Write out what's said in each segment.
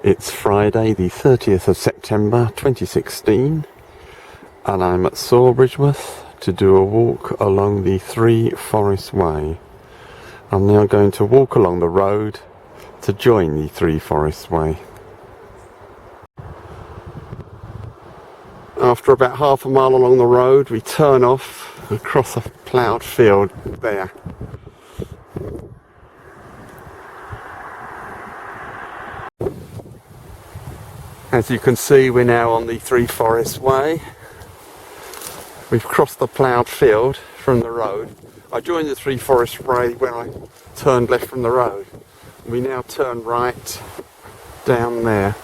It's Friday the 30th of September 2016 and I'm at Sawbridgeworth to do a walk along the Three Forest Way. I'm now going to walk along the road to join the Three Forest Way. After about half a mile along the road we turn off across a ploughed field there. As you can see, we're now on the Three Forest Way. We've crossed the ploughed field from the road. I joined the Three Forest Way when I turned left from the road. We now turn right down there.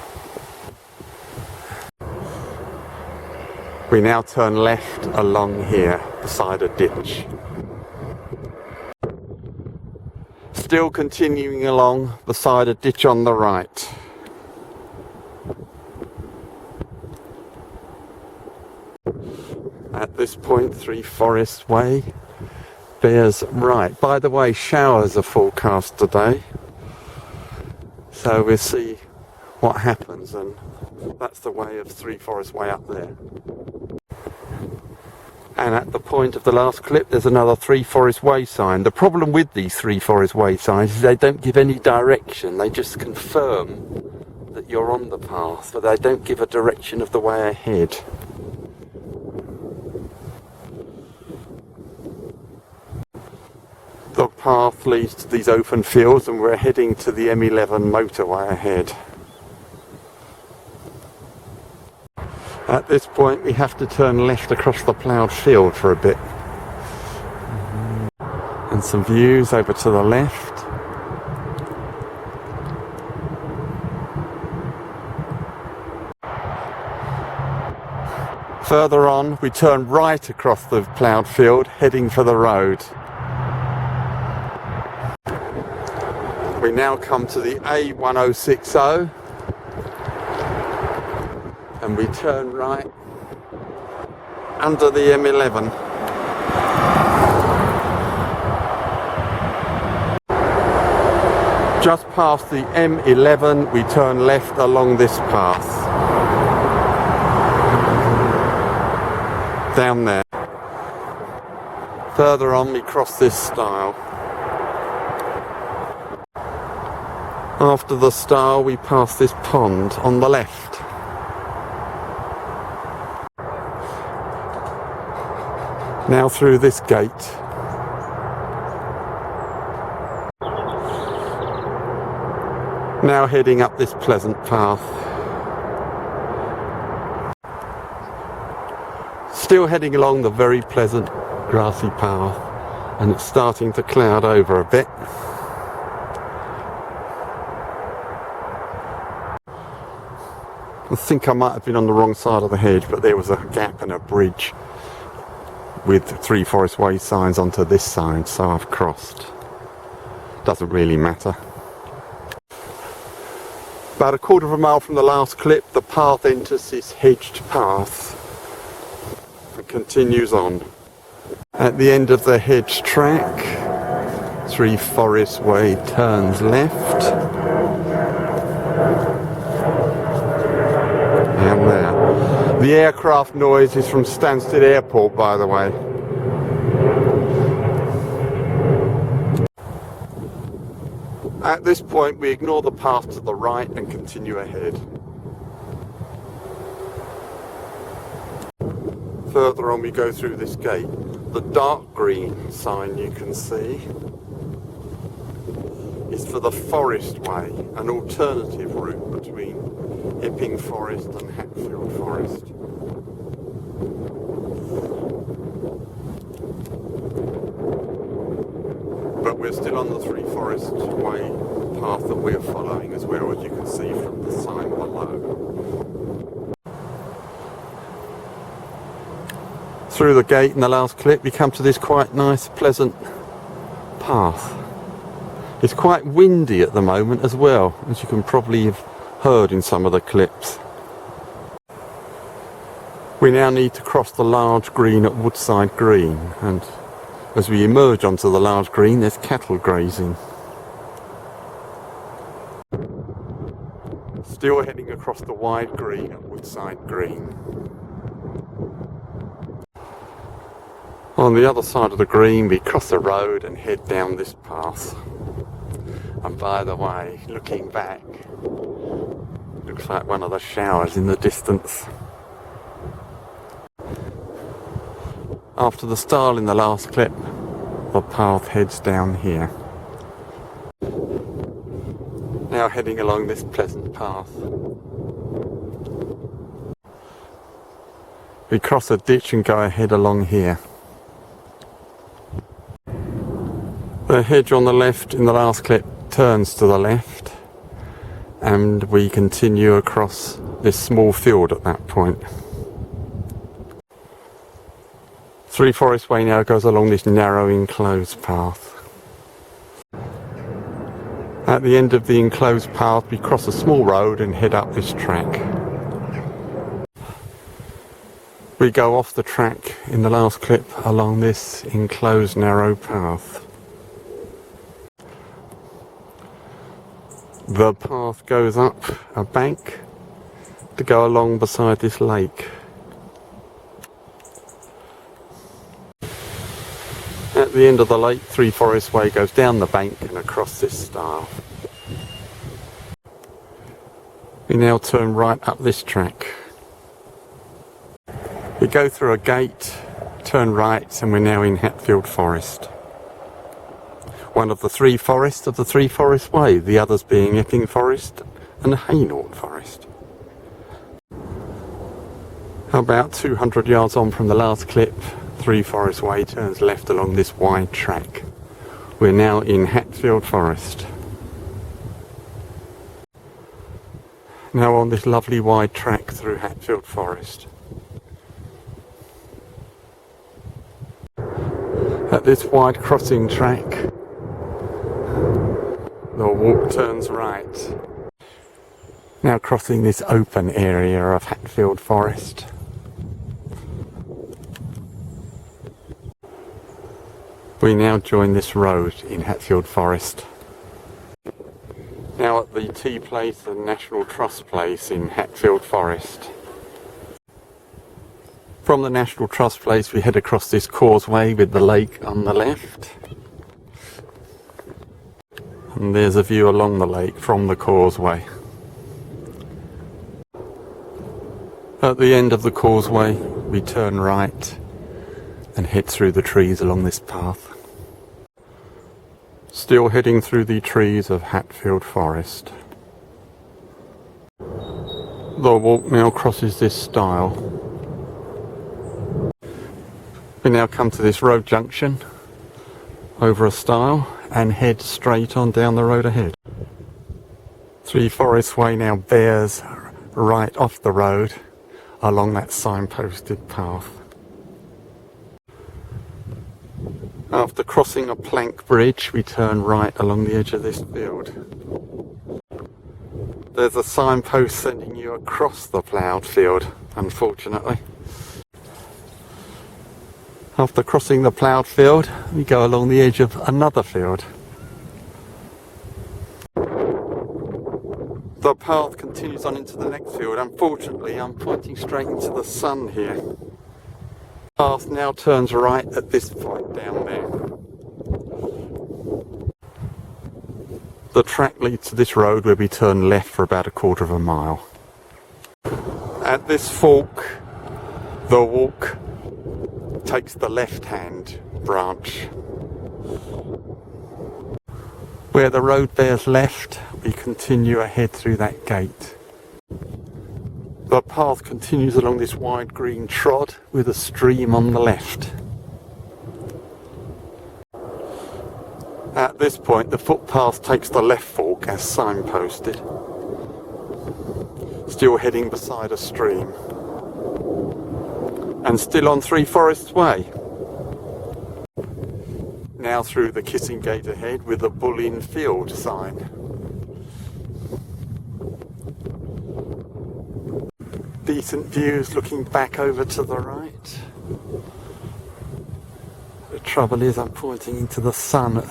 We now turn left along here, beside a ditch. Still continuing along beside a ditch on the right. At this point, Three Forest Way bears right. By the way, showers are forecast today, so we'll see what happens, and that's the way of Three Forest Way up there. And at the point of the last clip there's another Three Forest Way sign. The problem with these Three Forest Way signs is they don't give any direction, they just confirm that you're on the path, but they don't give a direction of the way ahead. The path leads to these open fields and we're heading to the M11 motorway ahead. At this point we have to turn left across the ploughed field for a bit. And some views over to the left. Further on we turn right across the ploughed field heading for the road. We now come to the A1060 and we turn right under the M11. Just past the M11 we turn left along this path. Down there. Further on we cross this stile. After the stile we pass this pond on the left. Now through this gate. Now heading up this pleasant path. Still heading along the very pleasant grassy path, and it's starting to cloud over a bit. I think I might have been on the wrong side of the hedge, but there was a gap and a bridge with Three Forest Way signs onto this side, so I've crossed. Doesn't really matter. About a quarter of a mile from the last clip, the path enters this hedged path and continues on. At the end of the hedge track, Three Forest Way turns left. And there. The aircraft noise is from Stansted Airport, by the way. At this point we ignore the path to the right and continue ahead. Further on we go through this gate. The dark green sign you can see is for the Forest Way, an alternative route between Epping Forest and Hatfield Forest. But we're still on the Three Forest Way path that we're following as well, as you can see from the sign below. Through the gate in the last clip we come to this quite nice pleasant path. It's quite windy at the moment as well, as you can probably have heard in some of the clips. We now need to cross the large green at Woodside Green, and as we emerge onto the large green there's cattle grazing. Still heading across the wide green at Woodside Green. On the other side of the green we cross the road and head down this path. And by the way, looking back, looks like one of the showers in the distance. After the stile in the last clip, the path heads down here. Now heading along this pleasant path. We cross a ditch and go ahead along here. The hedge on the left in the last clip turns to the left, and we continue across this small field at that point. Three Forest Way now goes along this narrow enclosed path. At the end of the enclosed path we cross a small road and head up this track. We go off the track in the last clip along this enclosed narrow path. The path goes up a bank to go along beside this lake. At the end of the lake, Three Forest Way goes down the bank and across this stile. We now turn right up this track. We go through a gate, turn right, and we're now in Hatfield Forest. One of the three forests of the Three Forest Way, the others being Epping Forest and Hainault Forest. About 200 yards on from the last clip, Three Forest Way turns left along this wide track. We're now in Hatfield Forest. Now on this lovely wide track through Hatfield Forest. At this wide crossing track, the walk turns right. Now crossing this open area of Hatfield Forest. We now join this road in Hatfield Forest. Now at the Tea Place and National Trust Place in Hatfield Forest. From the National Trust Place we head across this causeway with the lake on the left. And there's a view along the lake from the causeway. At the end of the causeway we turn right and head through the trees along this path. Still heading through the trees of Hatfield Forest. The walk now crosses this stile. We now come to this road junction over a stile and head straight on down the road ahead. Three Forest Way now bears right off the road along that signposted path. After crossing a plank bridge, we turn right along the edge of this field. There's a signpost sending you across the ploughed field, unfortunately. After crossing the ploughed field, we go along the edge of another field. The path continues on into the next field. Unfortunately, I'm pointing straight into the sun here. The path now turns right at this point down there. The track leads to this road where we turn left for about a quarter of a mile. At this fork, the walk takes the left-hand branch. Where the road bears left, we continue ahead through that gate. The path continues along this wide green trod with a stream on the left. At this point, the footpath takes the left fork as signposted. Still heading beside a stream. And still on Three Forest Way. Now through the Kissing Gate ahead with the Bull Inn Field sign. Decent views looking back over to the right. The trouble is I'm pointing into the sun.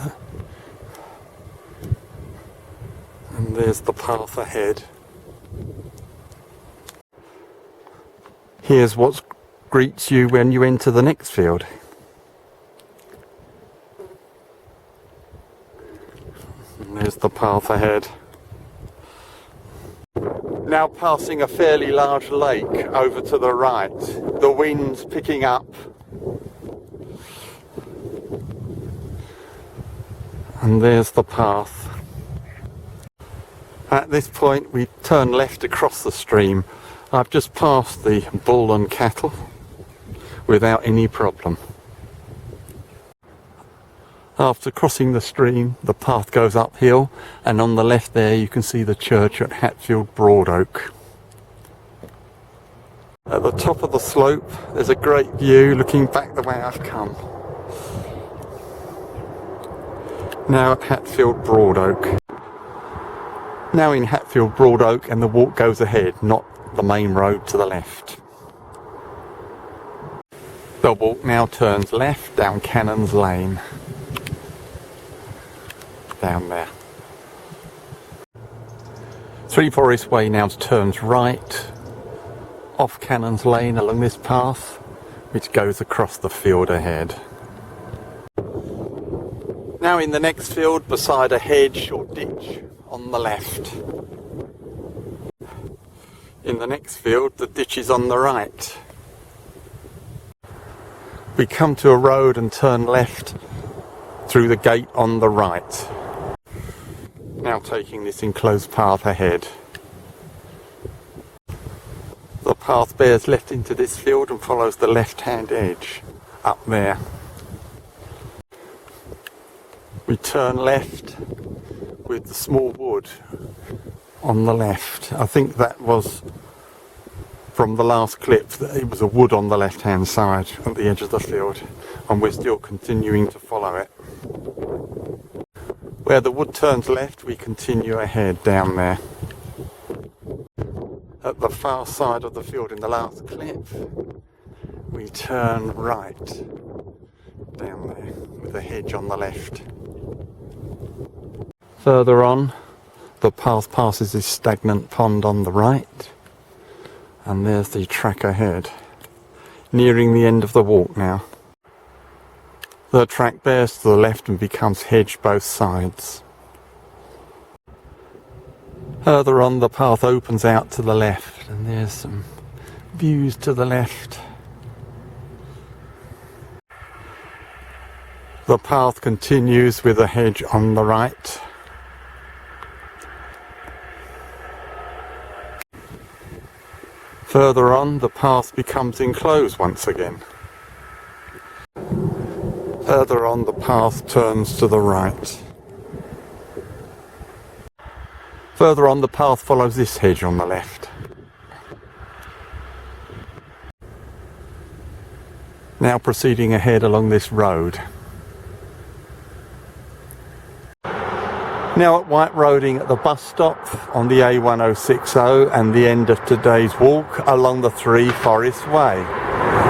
And there's the path ahead. Here's what greets you when you enter the next field. And there's the path ahead. Now passing a fairly large lake over to the right. The wind's picking up. And there's the path. At this point we turn left across the stream. I've just passed the bull and cattle without any problem. After crossing the stream, the path goes uphill, and on the left there you can see the church at Hatfield Broadoak. At the top of the slope there's a great view looking back the way I've come. Now at Hatfield Broadoak. Now in Hatfield Broadoak, and the walk goes ahead, not the main road to the left. The walk now turns left down Cannon's Lane. Down there. Three Forest Way now turns right off Cannon's Lane along this path, which goes across the field ahead. Now in the next field, beside a hedge or ditch on the left. In the next field, the ditch is on the right. We come to a road and turn left through the gate on the right. Now taking this enclosed path ahead. The path bears left into this field and follows the left-hand edge up there. We turn left with the small wood on the left. I think that was from the last clip, that it was a wood on the left-hand side at the edge of the field, and we're still continuing to follow it. Where the wood turns left, we continue ahead down there. At the far side of the field in the last clip, we turn right down there with a hedge on the left. Further on, the path passes this stagnant pond on the right, and there's the track ahead. Nearing the end of the walk now. The track bears to the left and becomes hedged both sides. Further on, the path opens out to the left, and there's some views to the left. The path continues with a hedge on the right. Further on, the path becomes enclosed once again. Further on, the path turns to the right. Further on, the path follows this hedge on the left. Now proceeding ahead along this road. Now at White Roding at the bus stop on the A1060 and the end of today's walk along the Three Forest Way.